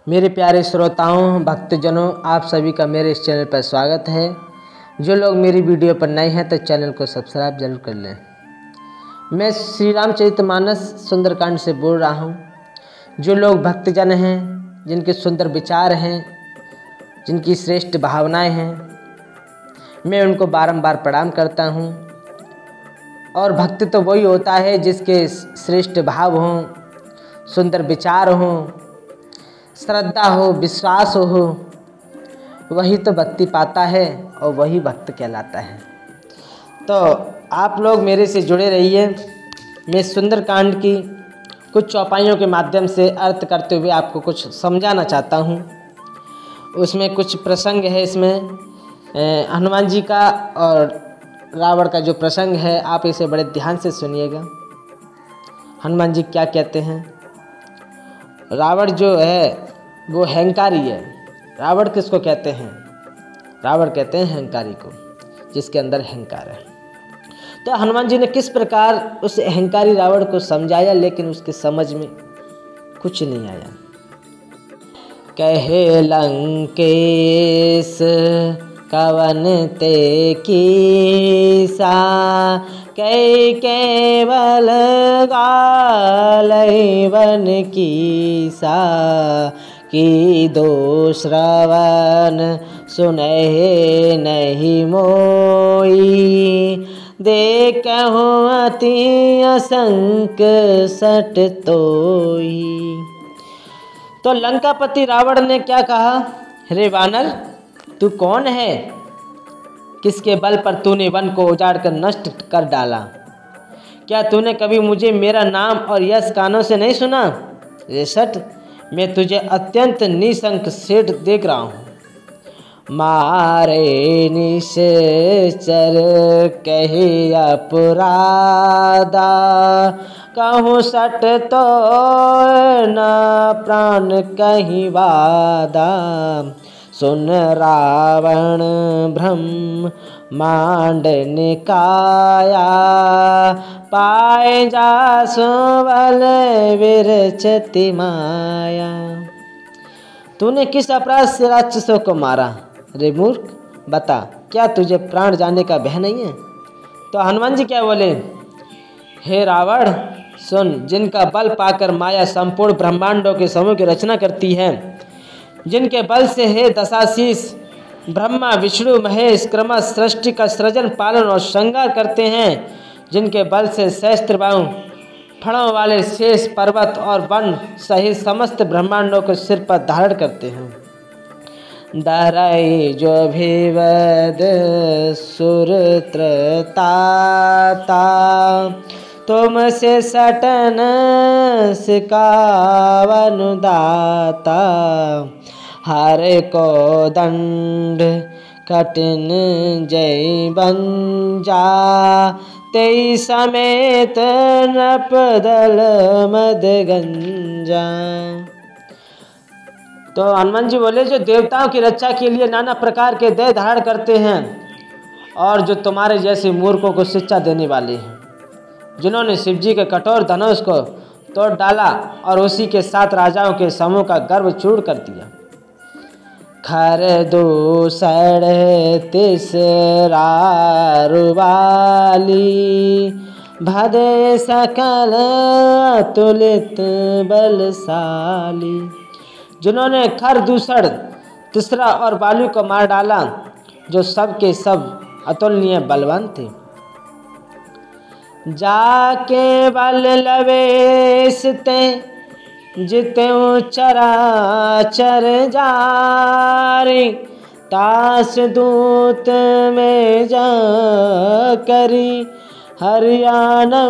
मेरे प्यारे श्रोताओं, भक्तजनों, आप सभी का मेरे इस चैनल पर स्वागत है। जो लोग मेरी वीडियो पर नए हैं तो चैनल को सब्सक्राइब जरूर कर लें। मैं श्री रामचरितमानस सुंदरकांड से बोल रहा हूँ। जो लोग भक्तजन हैं, जिनके सुंदर विचार हैं, जिनकी श्रेष्ठ भावनाएं हैं, मैं उनको बारंबार प्रणाम करता हूँ। और भक्त तो वही होता है जिसके श्रेष्ठ भाव हों, सुंदर विचार हों, श्रद्धा हो, विश्वास हो, वही तो भक्ति पाता है और वही भक्त कहलाता है। तो आप लोग मेरे से जुड़े रहिए। मैं सुंदरकांड की कुछ चौपाइयों के माध्यम से अर्थ करते हुए आपको कुछ समझाना चाहता हूँ। उसमें कुछ प्रसंग है। इसमें हनुमान जी का और रावण का जो प्रसंग है, आप इसे बड़े ध्यान से सुनिएगा। हनुमान जी क्या कहते हैं। रावण जो है वो अहंकारी है। रावण किसको कहते हैं? रावण कहते हैं अहंकारी को, जिसके अंदर अहंकार है। तो हनुमान जी ने किस प्रकार उस अहंकारी रावण को समझाया, लेकिन उसके समझ में कुछ नहीं आया। कहे लंकेश कवन ते कीसा, कै केवल गालैवन कीसा, की दो श्रवण सुनहि नहीं मोई, देखहु अति असंक सट तोई। तो लंकापति रावण ने क्या कहा? रे वानर, तू कौन है? किसके बल पर तूने वन को उजाड़ कर नष्ट कर डाला? क्या तूने कभी मुझे मेरा नाम और यश कानों से नहीं सुना? रे सट, मैं तुझे अत्यंत निशंक सेठ देख रहा हूँ। मारे निश्चर कहे अपराधा, कहूँ सट तो न प्राण कहीं वादा, सुन रावण ब्रह्म मांड निकाया, पाए जा सुबल विरचति माया। तूने किस अपराध से राक्षसों को मारा? रे मूर्ख, बता, क्या तुझे प्राण जाने का भय नहीं है? तो हनुमान जी क्या बोले? हे रावण, सुन, जिनका बल पाकर माया संपूर्ण ब्रह्मांडों के समूह की रचना करती है, जिनके बल से हे दशाशीष ब्रह्मा विष्णु महेश क्रमश सृष्टि का सृजन पालन और श्रृंगार करते हैं, जिनके बल से सहस्त्रबाहु फणों वाले शेष पर्वत और वन सहित समस्त ब्रह्मांडों को सिर पर धारण करते हैं। दरई जो भीवद सुरत्रता, तुमसे सटन सिकावन दाता, हर को दंड कठिन जय बंजा, तेई समेत नपदल मद गंजा। तो हनुमान जी बोले, जो देवताओं की रक्षा के लिए नाना प्रकार के देह धारण करते हैं और जो तुम्हारे जैसे मूर्खों को शिक्षा देने वाले हैं, जिन्होंने शिव जी के कठोर धनुष को तोड़ डाला और उसी के साथ राजाओं के समूह का गर्व चूर कर दिया। खर दूसर तीसरा रुवाली, भदे सकल तुलित बलशाली। जिन्होंने खर दूसर तीसरा और बालू को मार डाला, जो सब के सब अतुलनीय बलवान थे। जाके बल लवेश ते जितेऊ चराचर जारी, तास दूत में जा करी हरियाणा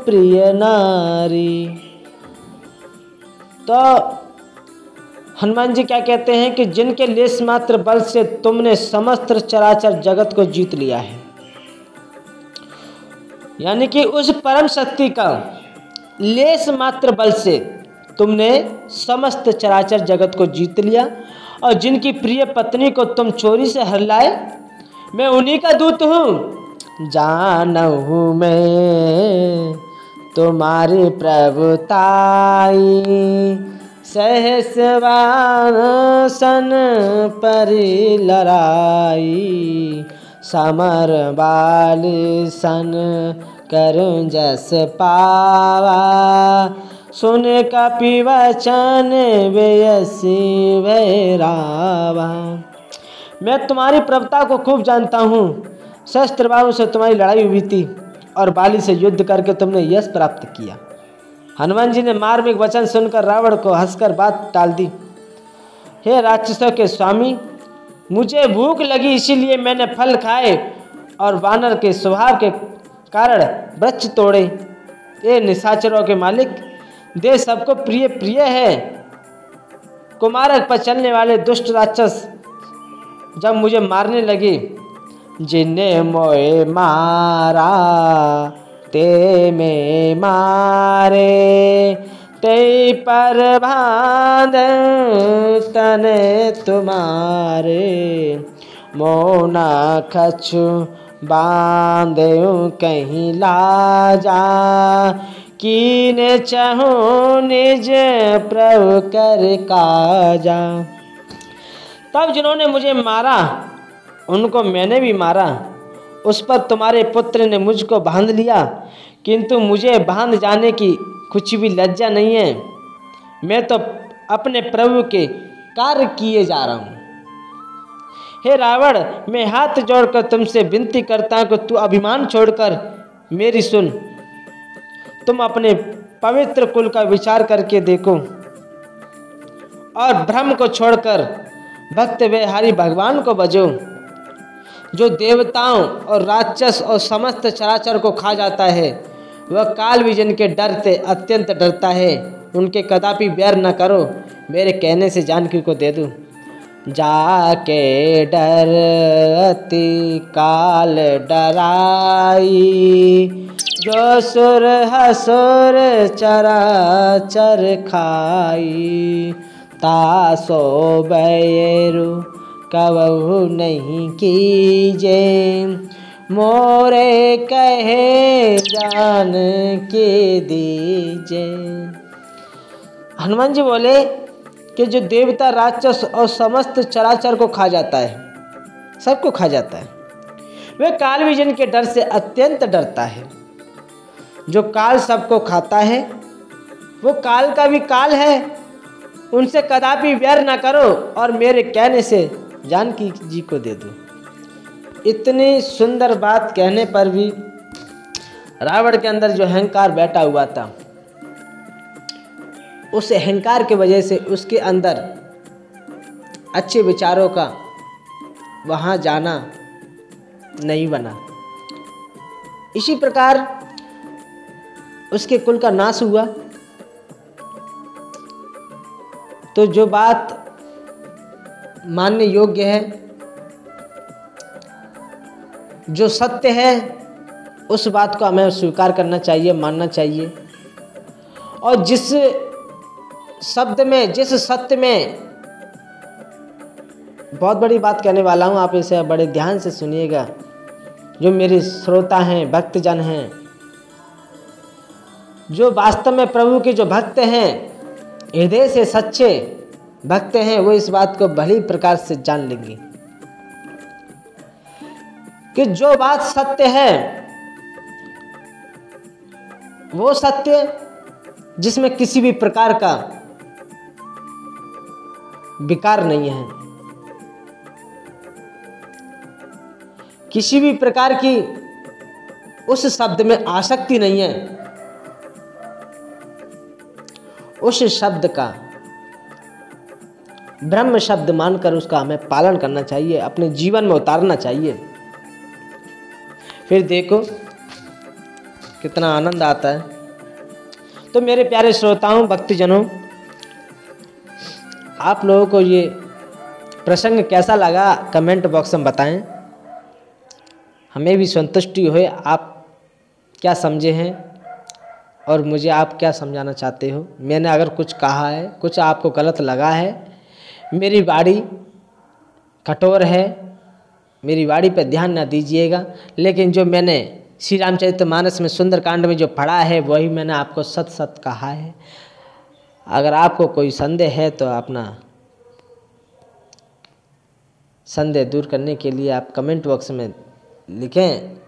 प्रिय नारी। तो हनुमान जी क्या कहते हैं कि जिनके लेस मात्र बल से तुमने समस्त चराचर जगत को जीत लिया है, यानी कि उस परम शक्ति का लेस मात्र बल से तुमने समस्त चराचर जगत को जीत लिया, और जिनकी प्रिय पत्नी को तुम चोरी से हर लाए, मैं उन्हीं का दूत हूँ। जानहु मैं तुम्हारी प्रभुताई, सहस्रवासन परि लड़ाई, समर बाल सन करुं जस पावा, सुन कपिवचन बेयसी भैरावा। मैं तुम्हारी प्रभुता को खूब जानता हूँ। शस्त्र बाणों से तुम्हारी लड़ाई हुई थी और बाली से युद्ध करके तुमने यश प्राप्त किया। हनुमान जी ने मार्मिक वचन सुनकर रावण को हंसकर बात टाल दी। हे राक्षसों के स्वामी, मुझे भूख लगी इसीलिए मैंने फल खाए और वानर के स्वभाव के कारण वृक्ष तोड़े। ये निशाचरों के मालिक, देह सबको प्रिय प्रिय है। कुमारक पर चलने वाले दुष्ट राक्षस जब मुझे मारने लगे, जिन्हें मोए मारा ते में मारे, ते पर बांध तने तुम्हारे, मोना कछु बांधें कहीं लाजा, कीने चाहूं निज प्रभु कर काजा। तब जिन्होंने मुझे मारा उनको मैंने भी मारा। उस पर तुम्हारे पुत्र ने मुझको बांध लिया, किंतु मुझे बांध जाने की कुछ भी लज्जा नहीं है। मैं तो अपने प्रभु के कार्य किए जा रहा हूँ। हे रावण, मैं हाथ जोड़कर तुमसे विनती करता हूँ कि तू अभिमान छोड़कर मेरी सुन। तुम अपने पवित्र कुल का विचार करके देखो और भ्रम को छोड़कर भक्त विहारी भगवान को भजो, जो देवताओं और राक्षस और समस्त चराचर को खा जाता है। वह काल विजन के डर से अत्यंत डरता है। उनके कदापि बैर न करो, मेरे कहने से जानकी को दे दूँ। जाके डर अति काल डराई, जो सुर हसुर चराचर खाई, तासो बैरु कबहु नहीं कीजे, मोरे कहे जान के दीजे। हनुमान जी बोले कि जो देवता राक्षस और समस्त चराचर को खा जाता है, सबको खा जाता है, वह काल विजन के डर से अत्यंत डरता है। जो काल सबको खाता है वो काल का भी काल है। उनसे कदापि वैर न करो और मेरे कहने से जानकी जी को दे दो। इतनी सुंदर बात कहने पर भी रावण के अंदर जो अहंकार बैठा हुआ था, उस अहंकार की वजह से उसके अंदर अच्छे विचारों का वहाँ जाना नहीं बना। इसी प्रकार उसके कुल का नाश हुआ। तो जो बात मानने योग्य है, जो सत्य है, उस बात को हमें स्वीकार करना चाहिए, मानना चाहिए। और जिस शब्द में, जिस सत्य में, बहुत बड़ी बात कहने वाला हूँ, आप इसे बड़े ध्यान से सुनिएगा। जो मेरे श्रोता हैं, भक्तजन हैं, जो वास्तव में प्रभु के जो भक्त हैं, हृदय से सच्चे भक्त हैं, वो इस बात को भली प्रकार से जान लेंगे कि जो बात सत्य है वो सत्य जिसमें किसी भी प्रकार का विकार नहीं है, किसी भी प्रकार की उस शब्द में आसक्ति नहीं है। उस शब्द का ब्रह्म शब्द मानकर उसका हमें पालन करना चाहिए, अपने जीवन में उतारना चाहिए। फिर देखो कितना आनंद आता है। तो मेरे प्यारे श्रोताओं, भक्तजनों, आप लोगों को ये प्रसंग कैसा लगा कमेंट बॉक्स में बताएं। हमें भी संतुष्टि होए आप क्या समझे हैं और मुझे आप क्या समझाना चाहते हो। मैंने अगर कुछ कहा है, कुछ आपको गलत लगा है, मेरी वाणी कठोर है, मेरी वाणी पर ध्यान न दीजिएगा। लेकिन जो मैंने श्री रामचरितमानस में सुंदरकांड में जो पढ़ा है वही मैंने आपको सत सत कहा है। अगर आपको कोई संदेह है तो अपना संदेह दूर करने के लिए आप कमेंट बॉक्स में लिखें।